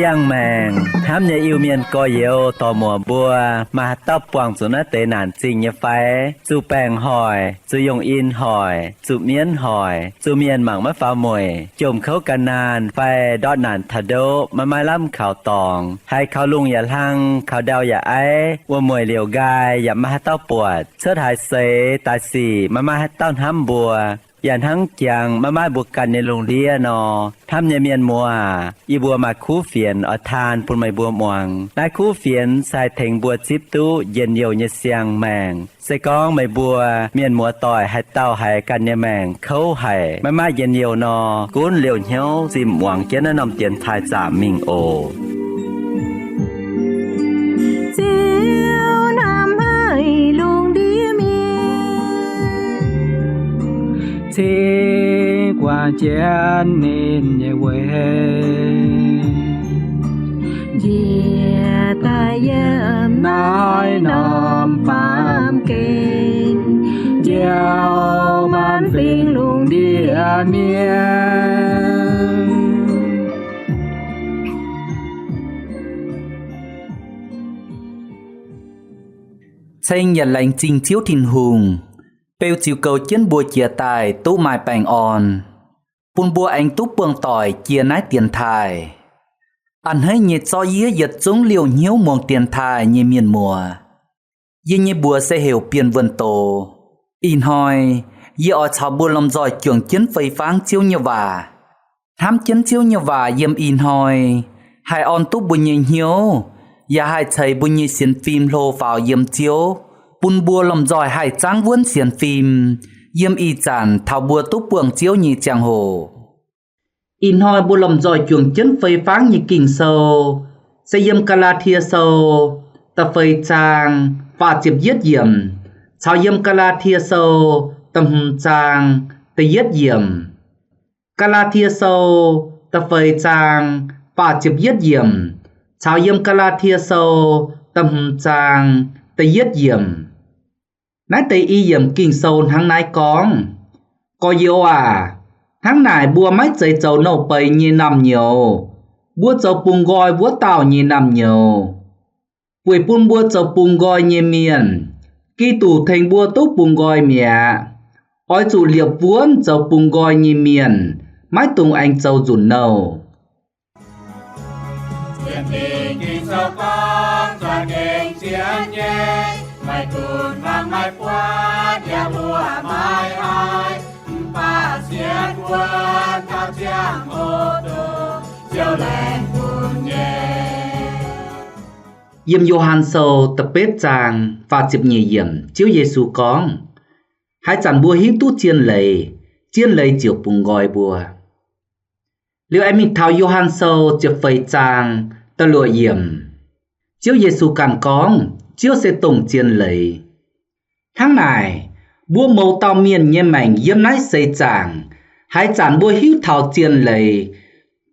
Siang mèng, hám nhà yêu miền có yếu tò mùa bùa, mà tóc quảng xuống nó tế nản trình như phái, chú bèng hỏi, chú dùng in hỏi, chú miến hỏi, chú miền mảng mất phá mùi, chùm khấu cả nàn, phai đọt nản thà đô, mà mai lắm khảo tòng, hay khảo lungอย่าlăng, khảo đauอย่าấy,ว่ามวยเหลียวกายอย่ามาให้เต้าปวดเชิดหายเสตายสี่มาให้เต้าห้ำบัวอย่างทั้งจังมาบุกกันในโรงเรียนนอทำในเมียนมัวอีบัวมาคู่เฟียนอทานปุ่นไม่บัวมวงได้คู่เฟียนใส่เถงบัวจิบตู้เย็นเยียวเนเสียงแมงใส่กองไม่บัวเมียนมัวต่อยให้เต้าให้กันในแมงเขาให้มาเย็นเยียวนอกุ้นเหลียวเหี้ยวจิมหวังเจ้านำเตียนทายจ่ามิงโอthế qua chén nên nhẹ quê dìa ta dâm nói nòm phàm kinh gieo ban phiền luôn địa miên Xanh nhận lành trình chiếu thìn hùng Pêu chiều cầu chiến bùa chia tài tú mai bành on Bùn bùa anh tú buông tỏi chia nái tiền thai Anh hãy nhiệt so dĩa giật xuống liều nhiễu muông tiền thai như miền mùa Dì như bùa sẽ hiểu biên vườn tổ In hỏi Dì ở cháu bùa lòng giỏi trưởng chiến phây pháng chiếu như vả Hám chiến chiếu như vả dìm in hỏi Hai on tú bùa như nhiễu Và hai thầy bùa như xin phim lô vào dìm chiếu Bùn bùa lòng giỏi hai trang vốn xiên phim Yêm y chản thảo bùa túc buồng chiếu như chàng hồ In hoi bùa lòng giỏi chuồng chân phây pháng như kinh sâu Sẽ yêm ca la thia sâu Ta phây trang phá chiếp giết diệm Chào yêm ca la thia sâu Tâm hùng trang ta giết diệm Ca la thia sâu Ta phây trang phá chiếp giết diệm Chào yêm ca la thia sâu Tâm hùng trang ta giết diệm Nãy tây y dầm kinh sâu tháng nãy con Có yêu à Tháng nãy bùa mấy giấy dầu nâu bầy như nằm nhiều Bùa dầu bùng gọi bùa tàu như nằm nhiều Bùi bùn bùa dầu bùng gọi như miền Kỳ tủ thành bùa tốt bùng gọi mẹ Ôi chủ liệp vuốn dầu bùng gọi như miền Mãi tung anh dầu rủn nâu Chuyện tình kinh sâu con Cho kinh chiến nhé Mai tuần vang mai qua Nhà bùa mai ai Bà xiên quân Thao chiang ô tô Chiều lên tuần nhé Yêm Johan sâu tập bếp chàng Và chịp nhì yểm chiếu Giê-xu con Hai chẳng bùa hít tú chiên lầy chiều bùng gọi bùa Liệu em mình thao Johan sâu chịp phây chàng Ta lùa yểm chiếu Giê-xu càng con chiếu sẽ tổng chiên lầy Tháng này bùa màu tàu miền nhé mảnh yếm nái xây chàng Hai chẳng bùa hiếu thảo chiên lầy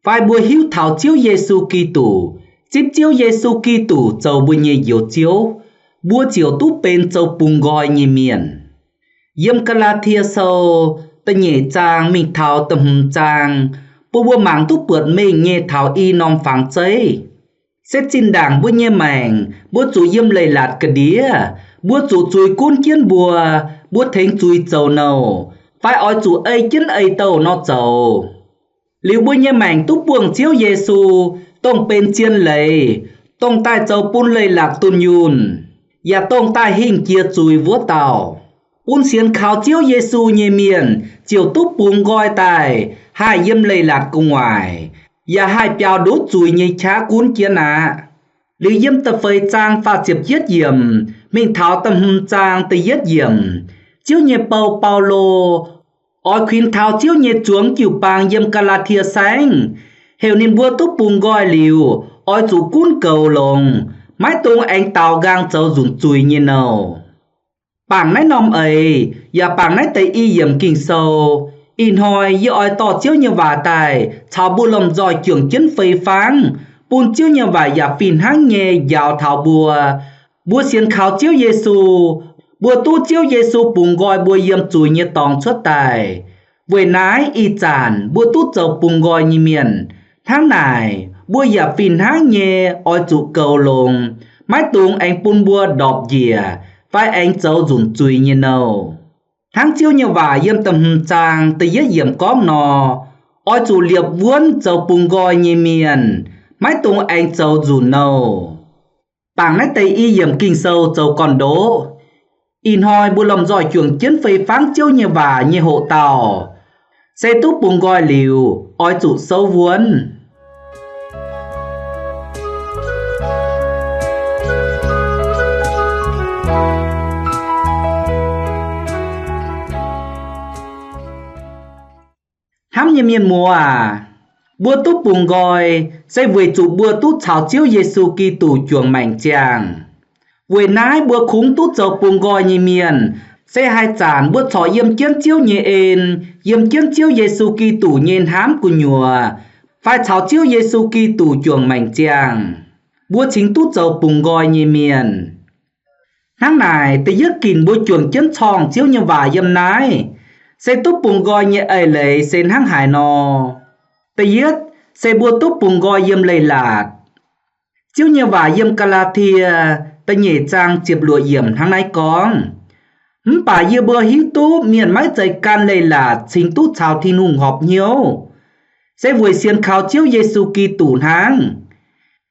Vai bùa hiếu thảo chiếu Giê-xu Kitô Chip chiếu Giê-xu Kitô châu bùa nhé yếu chiếu Bùa chiếu tú bên châu bùng gọi nhé miền Yếm ca la thia sâu Ta nhé chàng mình thảo tâm hùng chàng Bùa mạng tú bượt mình nhé thảo y nòng phẳng cháy Xét xin đảng bùa nhé mảnh Bùa chủ yếm lầy lạt cả đĩa Bùa chủ chùi cún kiến bùa Bùa thánh chùi chầu nâu Phải oi chủ ấy kiến ấy tàu nó chầu Liu bùa nhé mảnh túc buồng chiếu Giê-xu Tông bên chiên lầy Tông tai chầu bùn lầy lạc tùn nhùn Và tông tai hình kia chùi vua tàu Bùn xiên khảo chiếu Giê-xu nhé miền Chiều túc bùn gọi tài Hai yếm lầy lạc cùng ngoài Và hai bèo đốt chùi như chá cún kia nạ Lý yếm tập phơi trang phá chiếp giết diệm Mình tháo tâm hùng trang tới giết diệm Chiếu nhé bầu bao lô Ôi khuyên tháo chiếu nhé chuông kiểu bàng yếm ca la thia xanh Hều nên bùa túc bùng gọi liều Ôi chủ cún cầu lồng Mãi tung anh tàu gang châu dùng chùi như nâu Bảng nái nòm ấy Và bảng nái tây y yếm kinh sâu in hỏi yêu oi tỏ chiếu như và tài thảo bùa lầm giỏi trưởng chiến phây pháng bùn chiếu như và giả phìn háng nhẹ dạo thảo bùa xiên khảo chiếu Giêsu bùa tu chiếu Giêsu bùng gọi bùa yếm chùi như tòng xuất tài với nái y chản bùa tu dầu bùng gọi như miền tháng này bùa giả phìn háng nhẹ oi trụ cầu lồng mái tung anh bùn bùa đọp dìa vai anh dầu dùn chùi như nâu tháng chiếu như và yếm tầm hừm chàng từ yết yếm có nò oi chủ liệp vuốn dầu bùng gọi như miền mái tung anh dầu dùn nâu bảng nách tây y yếm kinh sâu dầu còn đố in hỏi bùa lòng giỏi trường chiến phây pháng chiếu như và như hộ tàu xe túc bùng gọi liều oi chủ sâu vuốn hám như miền mùa bùa túc bùng gọi sẽ về chủ bùa túc chào chiếu Giêsu Kitô chuồng mảnh chàng về nái bùa khúng túc dầu bùng gọi như miền sẽ hai chản bùa thọ yếm kiến chiếu như ên yếm kiến chiếu Giêsu Kitô nhiên hám của nhùa phải chào chiếu Giêsu Kitô chuồng mảnh chàng bùa chính túc dầu bùng gọi như miền tháng này tự dứt kìn bùa chuồng kiến chong chiếu như và yếm nái sẽ túc bùng gọi như ấy lấy sen hăng hải nò tự dứt sẽ bùa túc bùng gọi yếm lầy lạt chiếu như và yếm Galatia ta nhẹ trang chiệp lụa yểm tháng nay con bà yê bùa hiếu tú miền mái dày can lầy lạt chính tú chào thiên hùng họp nhiều sẽ vừa xiên khảo chiếu Giêsu Kitô tháng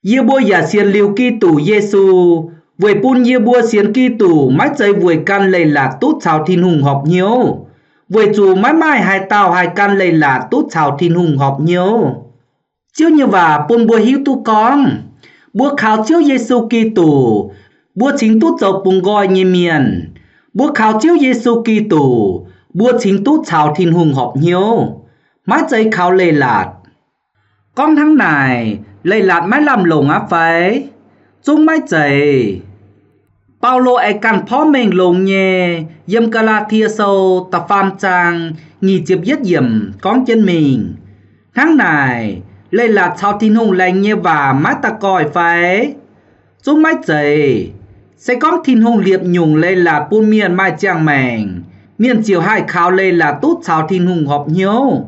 yê bùa giả xiên liều Kitô Giêsu vừa bùn yê bùa xiên Kitô mái dày vừa can lầy lạt tú chào thiên hùng họp nhiều vừa chủ mãi mãi hai tàu hai can lầy lạt tú chào thiên hùng họp nhiều chiếu như và bùn bùa hiếu tú con bùa khảo chiếu Giêsu Kitô bùa chính tú dầu bùng gọi như miền bùa khảo chiếu Giêsu Kitô bùa chính tú chào thiên hùng họp nhiều mái dây khảo lầy lạt con tháng này lầy lạt mái làm lồng á phải chung mái dây Paulo ai căn phó mình lồng nhẹ yếm Galatia sâu tập phàm trang nghỉ chiếp yết yểm con chân mình tháng này lầy lạt chào thiên hùng lành nhẹ và mái ta coi phải chung mái dây sẽ có thiên hùng liệp nhung lây là bùn miền mai chàng mèng miền chiều hai khảo lây là tốt chào thiên hùng họp nhiều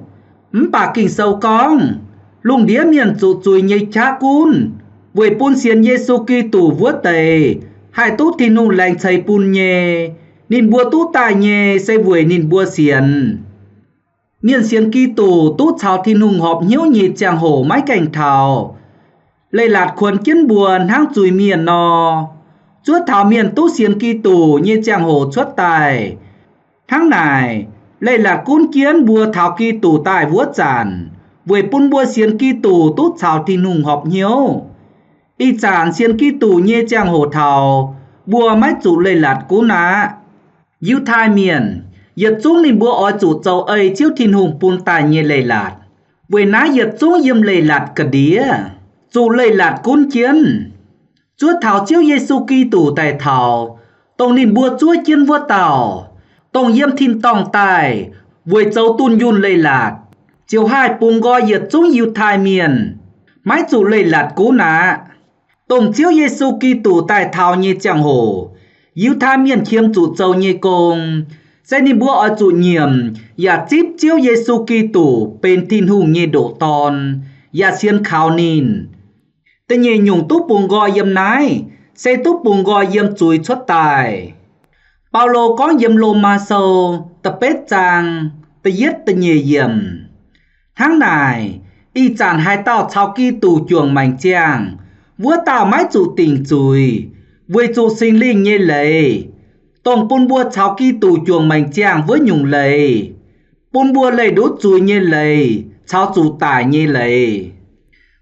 bà kinh sâu con lùng đĩa miền trụ chùi nhây cha cún với bùn xiên Giêsu Kitô vua tề hai tốt thiên hùng lành chày bùn nhẹ nín bùa tốt tài nhẹ sẽ với nín bùa xiên miền xiên Kitô tốt chào thiên hùng họp nhiều nhị chàng hổ mái cảnh thảo lây lạt khuẩn kiến buồn hang chùi miền nò chúa thảo miền tú xiên Kitô như chàng hồ xuất tài tháng này lây là cún kiến bùa thảo Kitô tài vua chản với bún bùa xiên Kitô tốt chào thiên hùng họp nhiều y chản xiên Kitô như chàng hồ thảo bùa mái chủ lây lạt cú ná yêu thai miền yết chúng nên bùa ở chủ châu ấy chiếu thiên hùng bùn tài như lây lạt với ná yết chúng yếm lây lạt cả đĩa chủ lây lạt cún kiến chúa thảo chiếu Giêsu Kitô tại thảo tông nín bùa chúa chiến vua tàu tông yếm thiên tòng tài với châu tuôn yun lây lạt chiều hai bùng gọi yết chúng yêu thai miền mái chủ lây lạt cú ná tông chiếu Giêsu Kitô tại thảo như chẳng hồ yêu thai miền khiêm chủ châu như công sẽ nín bùa ở chủ nhiệm và chip chiếu Giêsu Kitô bên thiên hùng như độ tòn và xiên khảo nín tự nhiên nhung túc bùng gọi yếm nái sẽ túc bùng gọi yếm chuối xuất tài Paulo có yếm lô ma sâu tập bết trang tự yết tự nhiên yếm tháng này y chản hai tàu chào Kitô chuồng mảnh chàng vua tàu mái chủ tình chuối với chủ sinh linh như lầy tổng bún bùa chào Kitô chuồng mảnh chàng với nhung lầy bún bùa lầy đốt chuối như lầy chào chủ tài như lầy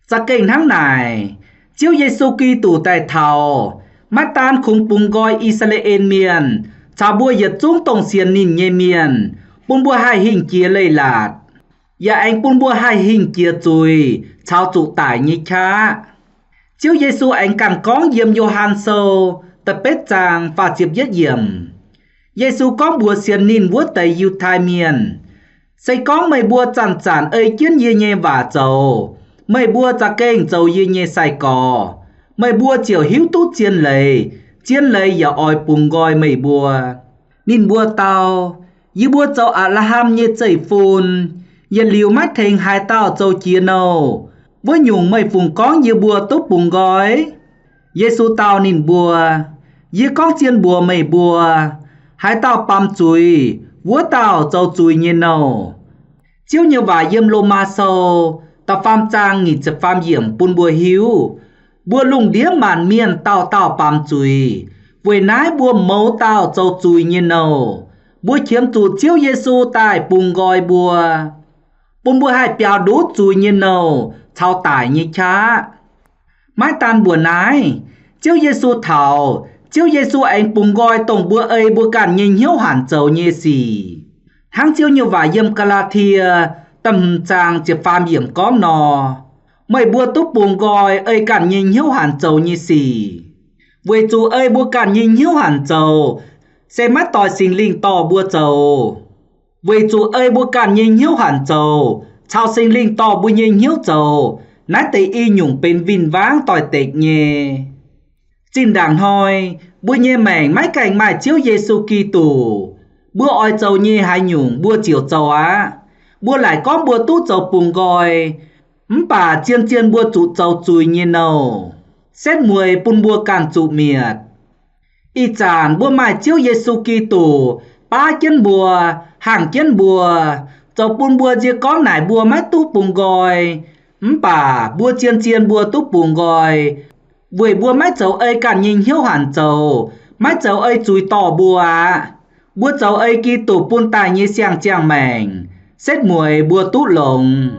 ra kênh tháng này chiếu Giêsu Kitô tại thảo mắt tan khung bùng gọi Israel miền chào bùa yết chúng tổng xiên nín nhẹ miền bún bùa hai hình kia lây lạt và anh bún bùa hai hình kia chùi chào chủ tải như cha chiếu Giêsu anh càng có yếm Gioan sâu tập bết trang và chiếp yết yểm Giêsu có bùa xiên nín vua tây yêu thai miền xây có mày bua chăn chán ấy chiến ye nhẹ và dầu mày bua ra kênh dầu ye nhẹ sai cò mày bua chiều hiếu tút chiên lầy giờ oi bùng gọi mày bua nín bua tao yi bua dầu la ham nhẹ chảy phun ye liu mắt thành hai tao dầu chia nâu với nhung mày phùng có như bua tốt bùng gọi Giêsu tao nín bua yi có chiên bua mày bua hai tao pam chui vua tao dầu chui nhẹ nâu chiếu như vài yếm lô ma sâu ta pham trang nghỉ chập pham yểm bún bùa hiếu bùa lùng đĩa màn miền tao pam chui với nái bùa mấu tao châu chui như nâu bùa chiếm chủ chiếu Giêsu tại bùng gọi bùa bún bùa hai piao đút chui như nâu thao tải như chá mái tan bùa nái chiếu Giêsu thảo chiếu Giêsu anh bùng gọi tổng bùa ấy bùa cản nhìn hiếu hẳn châu như xì hang chiếu như vài yếm Galatia tầm trang chỉ phàm yểm có nò mày bua túc buồn gọi ơi cản nhìn hiếu hẳn châu như xì với chú ơi bua cản nhìn hiếu hẳn châu xe mắt tỏi sinh linh to bua châu với chú ơi bua cản nhìn hiếu hẳn châu chào sinh linh to bua nhìn hiếu châu nát tây y nhung bên vinh váng tỏi tệch nhẹ xin đảng hoi bua nhẹ mảnh mái cảnh mài chiếu Giêsu Kitô bua oi châu nhẹ hai nhung bua chiều châu á bua lại có bua tút châu bùng gọi bà chiên bua trụ châu chui như nâu xét mùi bún bua càng trụ miệt y chàn bua mài chiếu Giêsu Kitô ba chân bùa hàng chân bùa châu bún bua chia có nải bua mái tút bùng gọi bà bua chiên bua tút bùng gọi với bua mái châu ấy càng nhìn hiếu hẳn châu mái châu ấy chui to bua bua châu ấy Kitô bún tài như xiang chang mảnh xét mùi bua tút lồng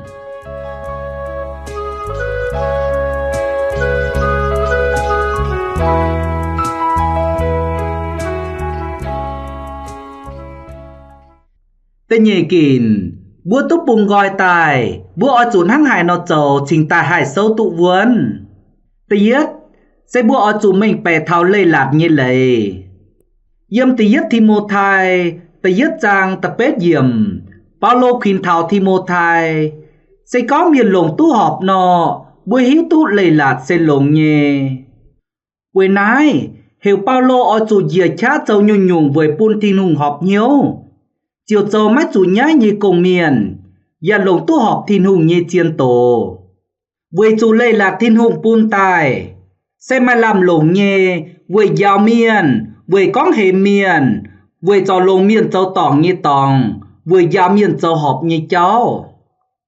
tên nhị kìn bua túc bùng gọi tài bua ở chốn hăng hải nó trầu trình tài hải sâu tụ vốn tì yết sẽ bua ở chủ mình bè thao lây lạt như lầy yếm tì yết thì mô thai tì yết trang tập bết yếm Paulo khuyên thảo thì mô thai sẽ có miền lồng tu họp nọ bua hiếu tu lây lạt sẽ lồng nhẹ quê nái hiểu Paulo ở chủ dìa chá châu nhung nhung với bún tin hùng họp nhiêu chiều châu mắt chủ nhái như cùng miền và lồng tu họp thiên hùng như chiên tổ với chủ lây lạc thiên hùng bún tài sẽ mà làm lồng nhẹ với giàu miền với con hề miền với cho lồng miền châu tòng như tòng với giàu miền châu họp như cháu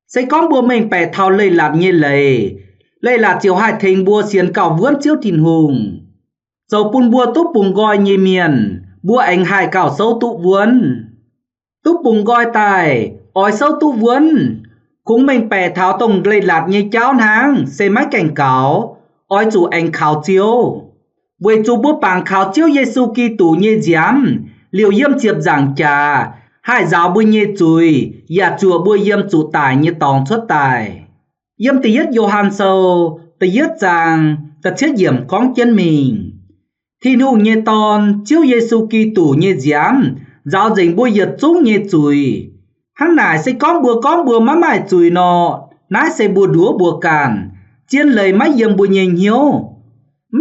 sẽ có bùa mình bè thao lây lạc như lầy lạc chiều hai thành bùa xiên cào vươn chiếu thiên hùng châu bún bùa túc bùng gọi như miền bùa anh hai cào sâu tụ vươn túc bùng gọi tài ỏi sâu tụ vươn cũng mình bè tháo tổng lây lạc như cháu nắng xe máy cảnh cáo ỏi chủ anh khảo chiếu với chủ bố bằng khảo chiếu Giêsu Kitô như giám liều yếm chiệp giảng trà hai giáo bùi như chùi và chùa bùi yếm chủ tài như tòng xuất tài yếm tì yết Gioan sâu tì yết rằng tật chết yểm con chân mình thiên hùng như ton chiếu Giêsu Kitô như giám giáo dình bùi yết chúng như chùi hắn nải sẽ con bùa má mải chùi nọ nái sẽ bùa đúa bùa cản chiên lời máy yếm bùi nhìn hiếu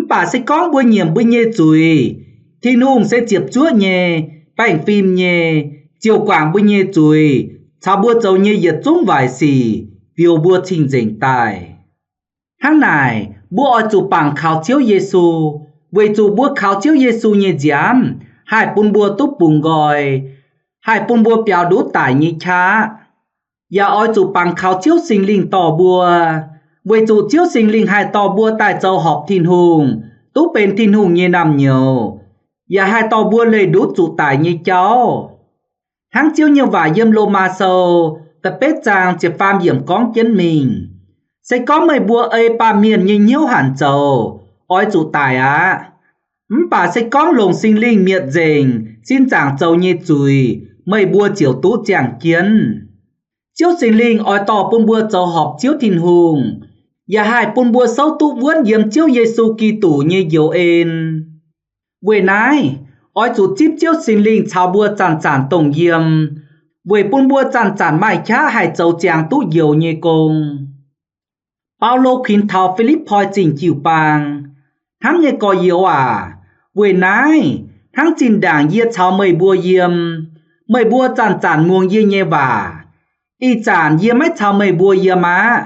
bà sẽ con bùi nhiệm bùi như chùi thiên hùng sẽ chiệp chúa nhẹ bảnh phim nhẹ chiều quảng bùi như chùi chào bùa châu như yết chúng vài xì viêu bùa trình dình tài hắn nải bùa ở chủ bằng khảo chiếu Giêsu với chủ bùa khảo chiếu Giêsu như giám hai bún bùa túc bùng gọi hai bún bùa piao đút tải như chá và ở chủ bằng khảo chiếu sinh linh tỏ bùa với chủ chiếu sinh linh hai tỏ bùa tại châu họp thiên hùng túc bên thiên hùng như nằm nhiều và hai tỏ bùa lấy đút chủ tải như cháu hắn chiếu như vài yếm lô ma sâu tập bết trang chỉ phàm yểm con chân mình sẽ có mấy bùa ấy ba miền như nhiêu hẳn châu ôi chủ tài á bà sẽ có lồng sinh linh miệt dình xin giảng châu như chùi mấy bùa chiều tú chàng kiến chiếu sinh linh ôi tỏ bún bùa châu họp chiếu thiên hùng và hai bún bùa sâu tụ vươn yếm chiếu Giêsu Kitô như dấu ên với nái ôi chủ chíp chiếu sinh linh chào bùa chản tổng yếm Với bún bua chản chản mai chá hai châu chàng tú dầu nhê công. Paulo khuyên thảo Philippoi chỉnh chịu bàng. Hắn nhê có dầu à. Với nái, hắn chỉnh đảng yê chào mây bua yêm. Mây bua chản chản muông yê nhê bà. Y chản yê mách chào mây bua yê má.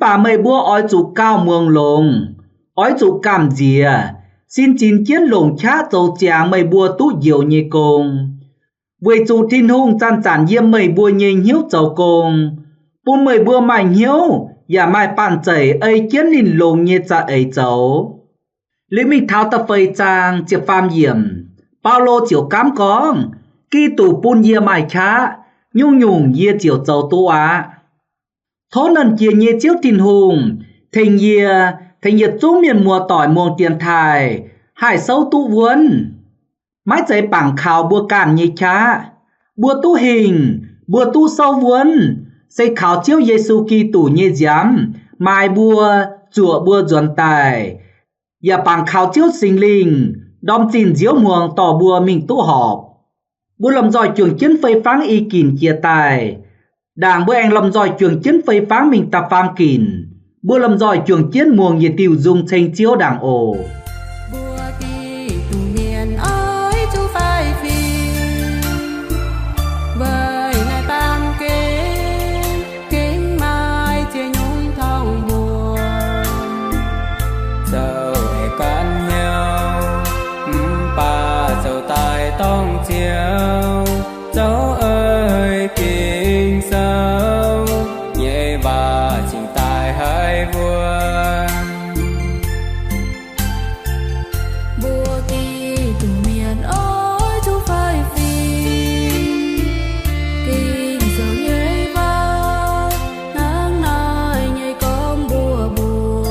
Bà mây bua ói chủ cao muông lồng. Ói chủ cảm dìa. Xin chín chiến lồng chá châu chàng mây bua tú dầu nhê công. Với chủ thiên hùng chản chản yêm mây bua nhê hiếu châu công. Bún mây bua mày hiếu. Và mai bàn chảy ấy chiến linh lồng nhê cha ấy châu. Lý mình tháo ta phây trang chiếc phàm hiểm. Paulo chiều cám con. Kỳ tù bún yê mai chá. Nhung nhung yê chiều châu tú á. Thố nần kia nhê chiếu thiên hùng. Thành yê chú miền mùa tỏi muông tiền thai. Hải sâu tú vuôn. Mái giấy bảng khảo bùa cản nhê chá. Bùa tú hình. Bùa tú sâu vuôn. Xây khảo chiếu Giê-xu Ki-tủ nhê giám. Mai bùa chùa bùa duẩn tài. Và bảng khảo chiếu sinh linh. Đom chìn diếu muông tỏ bùa mình tú họp. Bùa lầm dòi trường chiến phây pháng y kìn chia tài. Đảng bữa anh lầm dòi trường chiến phây pháng mình tập phang kìn. Bữa lầm dòi trường chiến muông như tiêu dung tranh chiếu đảng ổ. Bùa kỳ tù miền ơi chú phai phi. Với lại ban kế kính mai chia nhung thong buồn. Dẫu hệ cạn nhau bà dẫu tài tông chiếu. Dẫu ơi kinh sâu nhẹ và trình tài hai vuông. Bùa kỳ tù miền ơi chú phai phi. Kinh dẫu nhảy vào nắng nơi nhảy công bùa buồn.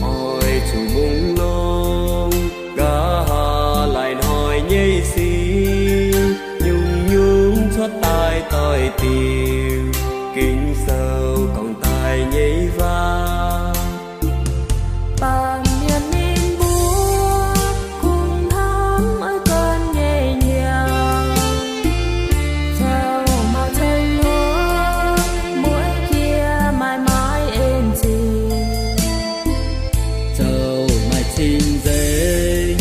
Ôi chủ bung lông gã hà lại nói nhây xí. Nhung nhung cho tai tôi tìm. Kinh sâu còn tai nhảy vào. Bằng miền min búa cùng thắm ơi cơn nhẹ nhàng. Theo màu tranh lúa mỗi kia mãi mãi êm chìm. Dẫu mai chinh dây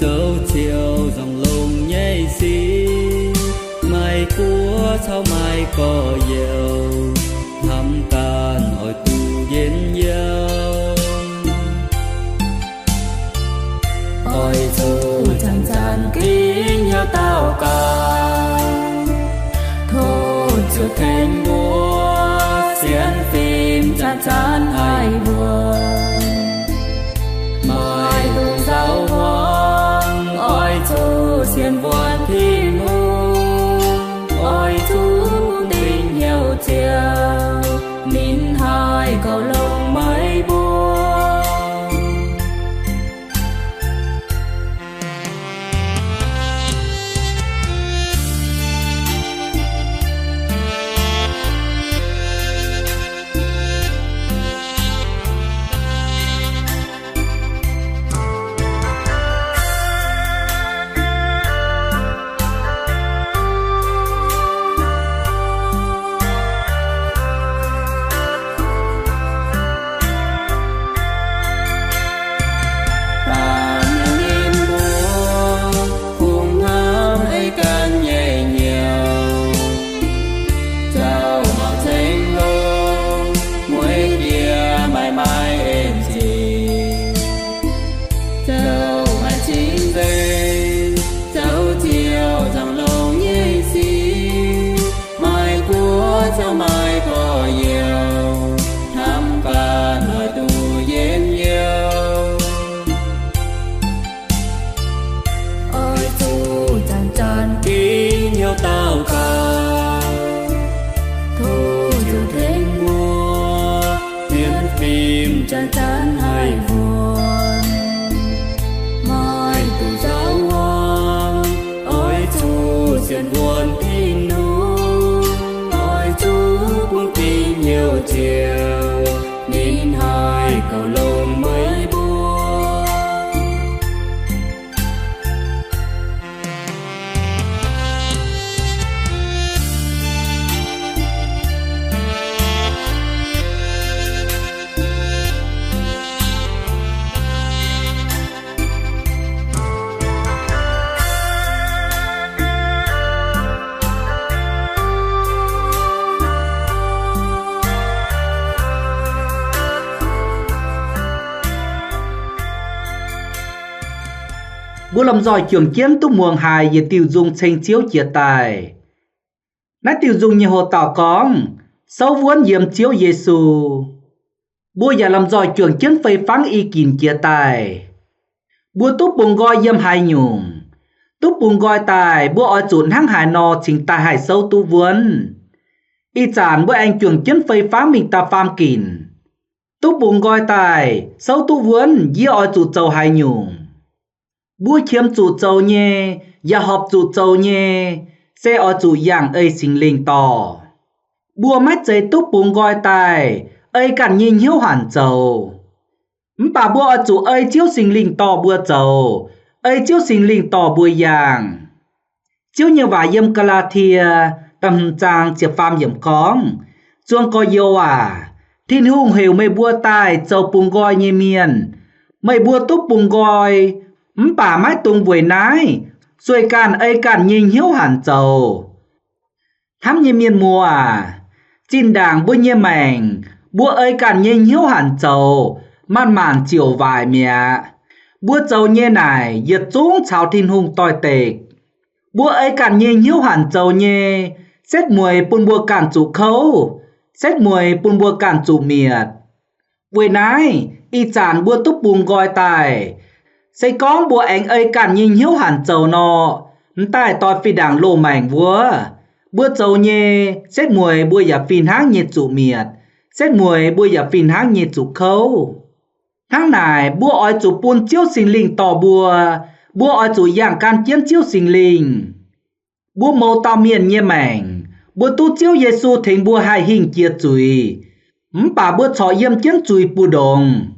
dẫu chiều dòng lông nhảy xí. Mai của sao mai có dầu. Thăm can hỏi tu yên nhau. Ôi dù chẳng chẳng kính nhau tao cả. Thô chưa thành búa xiên phim chán chán hai buồn. Mai cùng giáo hoang ôi chú xiên buồn thiên hùng. Ôi chú tình nhiều chiều nín hai cầu lông mấy buồn. chán chán hai buồn mai từ giáo hoang ôi chú xiên buồn tin nu ôi chú cũng tin nhiều chiều nín hai cầu lông mới buồn. bua làm giỏi trường kiến tu muồng hài về tiêu dùng tranh chiếu chia tài nãy tiêu dùng như hồ tỏ con sau vốn diệm chiếu Giêsu buaอย่าlàm giỏi trường kiến phê phán y kín chia tài bua túc bùng gọi yếm hài nhung túc bùng gọi tài bua ở chuồn hăng hải nò chính tài hải sâu tu vốn y chản bua anh trường kiến phê phán mình ta pham kín túc bùng gọi tài sâu tu vốn dĩ ở chủ châu hài nhung bua chiếm chủ châu nhé và họp chủ châu nhé sẽ ở chủ dạng ấy sinh linh tỏ bua mắt giấy túc bùng gọi tài ấy cản nhìn hiếu hoàn châu bà bua ở chủ ấy chiếu sinh linh tỏ bua châu ấy chiếu sinh linh tỏ bua dạng chiếu như vả yếm Galatia tầm trang chiếc phàm yếm con chuông có yêu à thiên hùng hiểu mây bua tài châu bùng gọi nhé miền mây bua túc bùng gọi bà mái tung vùi nái rồi càn ấy càn nhìn hiếu hẳn châu hám như miền mùa à chín đảng bua như mảnh bua ấy càn nhìn hiếu hẳn châu man màn chiều vài mẹ bua châu như này giật xuống chào thiên hùng tòi tịch bua ấy càn nhìn hiếu hẳn châu như xét mùi bùn bua càn chủ khâu xét mùi bùn bua càn chủ miệt vùi nái y chản bua túc bùng gọi tài xây con bùa anh ấy cản nhìn hiếu hẳn châu nọ tại tòi phi đảng lô mảnh vua bua châu nhê xét mùi bua giả phìn háng nhiệt chủ miệt xét mùi bua giả phìn háng nhiệt chủ khâu tháng này bua ói chủ bùn chiếu sinh linh tỏ bua ói chủ dạng can chiến chiếu sinh linh bua mâu tao miền nhê mảnh bua tu chiếu Giêsu thành bua hai hình chia chùi bà bua chó yếm chiến chùi bù đồng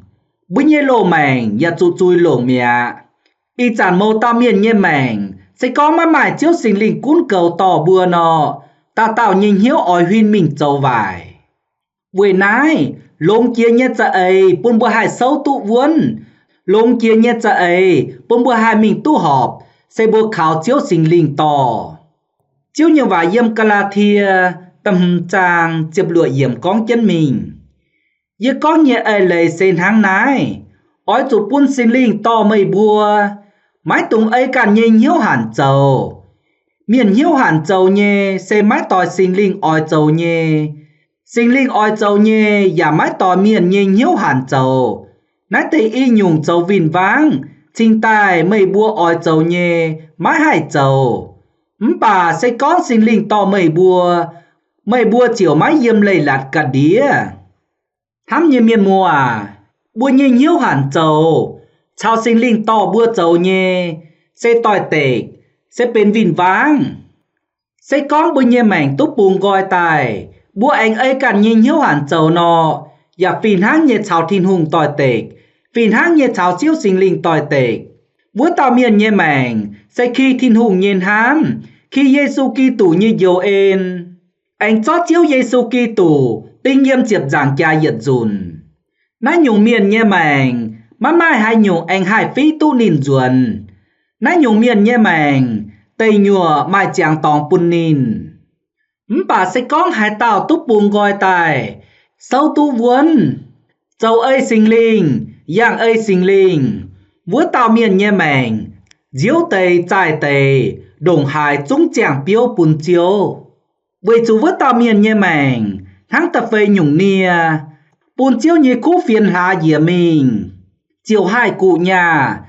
bữa nhé lô mảnh và chú chui lỗ mẹ y chản mâu ta miền nhé mảnh sẽ có má mải chiếu sinh linh cún cầu tỏ bùa nọ ta tạo nhìn hiếu ỏi huyên mình châu vải buổi nái lông kia nhé cha ấy bún bùa hai sâu tụ vuôn lông kia nhé cha ấy bún bùa hai mình tu họp sẽ bùa khảo chiếu sinh linh tỏ chiếu như vài yếm Galatia tầm trang chụp lụa yếm con chân mình ye con nhẹ ấy lời xin hàng nái ói chủ bún sinh linh to mây bùa mái tung ấy càn nhìn hiếu hẳn châu miền hiếu hẳn châu nhé xe mái tòi sinh linh ói châu nhé sinh linh ói châu nhé và mái tòi miền nhìn hiếu hẳn châu nái tây y nhung châu vìn váng trình tài mây bùa ói châu nhé mái hải châu bà sẽ con sinh linh to mây bùa chiều mái yếm lầy lạt cả đĩa hám như miền mùa à bùa nhìn hiếu hẳn châu chào sinh linh to bùa châu nhé sẽ tòi tịch sẽ bên vìn váng sẽ con bùa nhé mảnh túc bùng gọi tài bùa anh ấy càn nhìn hiếu hẳn châu nọ và phìn háng nhé chào thiên hùng tòi tịch phìn háng nhé chào chiếu sinh linh tòi tịch bùa tao miền nhé mảnh sẽ khi thiên hùng nhìn hám khi Giêsu Kitô như dầu ên anh chót chiếu Giêsu Kitô tinh nghiêm chiệp giảng cha yết dùn nãy nhung miền nhé mảnh má mai hai nhung anh hai phí tu nín dùn nãy nhung miền nhé mảnh tây nhùa mai chàng tòng pun nín bà sẽ con hai tàu túc bùng gọi tài sâu tu vuốn châu ấy sinh linh yang ấy sinh linh vua tàu miền nhé mảnh diếu tây trai tây đồng hải chúng chàng biếu bùn chiếu bởi chú vua tàu miền nhé mảnh tháng tập về nhung nia bùn chiếu như cú phiền hạ dìa mình chiều hai cụ nhà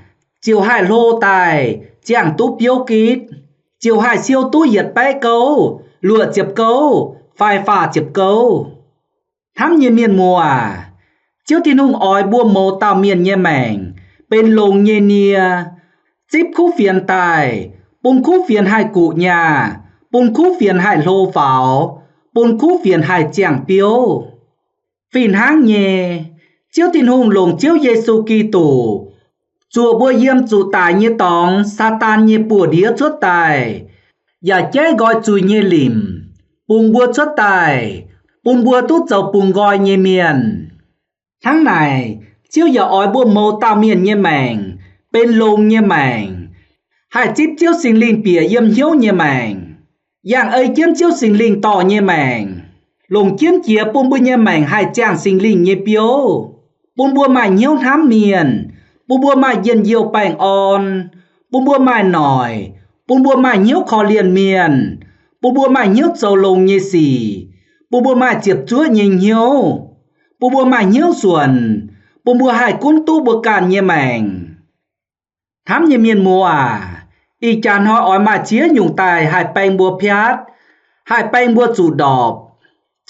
chiều hai lô tài chàng tú biếu kít chiều hai siêu tú yết bé câu lụa chiệp câu phai phà chiệp câu thám như miền mùa à chiếu thiên hùng ói bua mô tàu miền nhé mảnh bên lồng nhê nia chip khú phiền tài bùn khú phiền hai cụ nhà bùn khú phiền hai lô pháo bùn khú phiền hai chàng biếu phìn háng nhé chiếu thiên hùng lồng chiếu Giêsu Kitô chùa bùa yếm chủ tài như tòng Satan như bùa đĩa chuốt tài và chế gọi chùi như lìm bùn bùa chuốt tài bùn bùa tút dầu bùn gọi như miền tháng này chiếu giờ ói bùa mô tao miền như mảnh bên lông như mảnh hai chip chiếu sinh linh bìa yếm hiếu như mảnh dạng ấy kiếm chiếu sinh linh to như mảnh lồng kiếm chia bùn bùa như mảnh hai chàng sinh linh như biếu bùn bùa mảnh hiếu thám miền bùn bùa mảnh yên diêu bảnh on bùa bùa mai nòi bùa mai nhiễu kho liền miền bùa mai nhiễu dầu lồng như xì bùa mai chiệp chúa nhìn hiếu bùa mai nhiễu xuẩn bùa hai cuốn tu bùa càn như mảnh thám như miền mùa y chan họ ói mà chia nhung tài hai bánh bùa phiát hai bánh bùa chủ đọp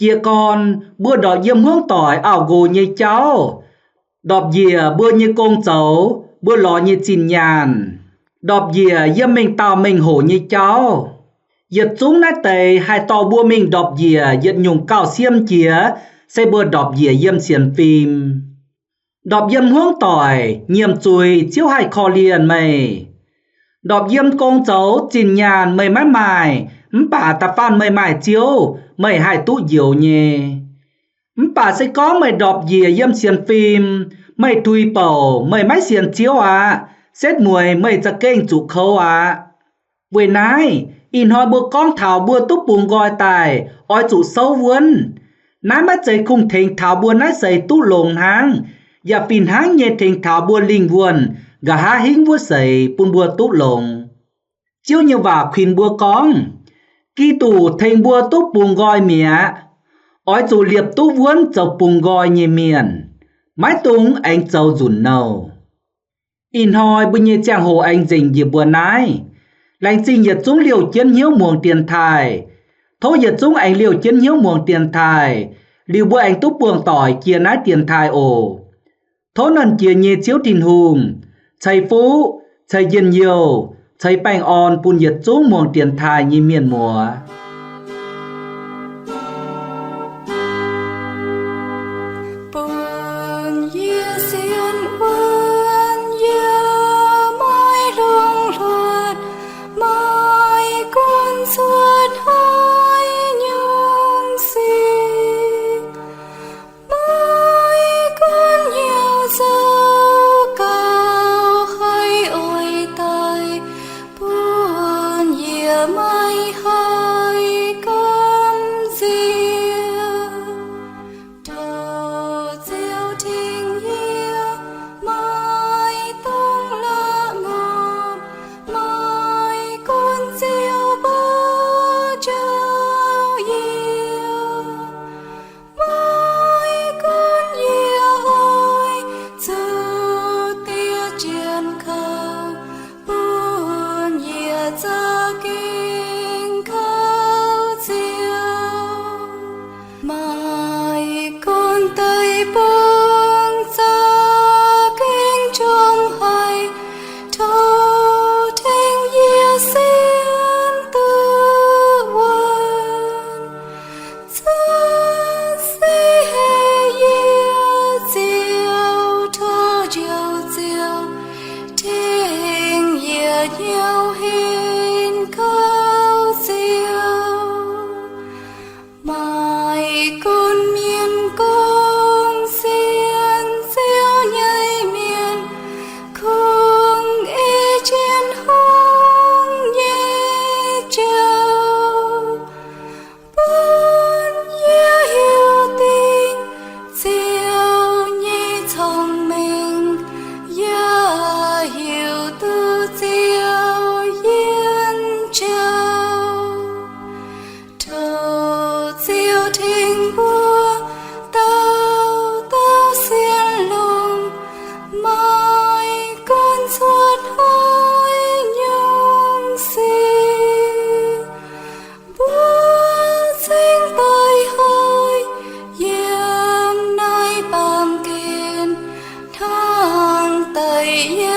chia con bùa đọp yếm hướng tỏi ảo gồ như cháu đọp dìa bùa như công cháu bùa lò như chìn nhàn đọp dìa yếm mình tao mình hổ như cháu giật chúng nát tầy hai tò bùa mình đọp dìa giật nhung cao xiêm chía xây bùa đọp dìa yếm xiên phim đọp yếm hướng tỏi nhiệm chùi chiếu hai kho liền mày đọp yếm công cháu chìn nhàn mày mái mài bà ta phan mày mài chiếu mày hai tú diều nhé bà sẽ có mày đọp dìa yếm xiên phim mày tùy bầu mày mái xiên chiếu xét mùi mày ra kênh chủ khâu với nái in hỏi bữa con thảo bữa túc bùng gọi tài oi chủ sâu vốn nái mắt chạy khung thình thảo bữa nái xây tú lồng hang và pin hang nhẹ thình thảo bữa linh vườn gà há hính bữa xây bún bữa tú lồng chiếu như vào khuyên bữa con kỳ tù thình bữa túc bùng gọi mía oi chủ liệp tú vốn chầu bùng gọi nhẹ miền mái tung anh châu rủn nâu in hỏi bữa nhẹ chàng hồ anh dình dịp bữa nái lành sinh nhiệt chúng liều chiến hiếu muồng tiền thải thấu nhiệt chúng anh liều chiến hiếu muồng tiền thải liều bữa anh túc buồng tỏi chia nái tiền thải ổ thấu nần chia nhẹ chiếu tin hùng chạy phú chạy yên nhiều chạy bánh on bùn nhiệt chúng muồng tiền thải như miền mùa Hãy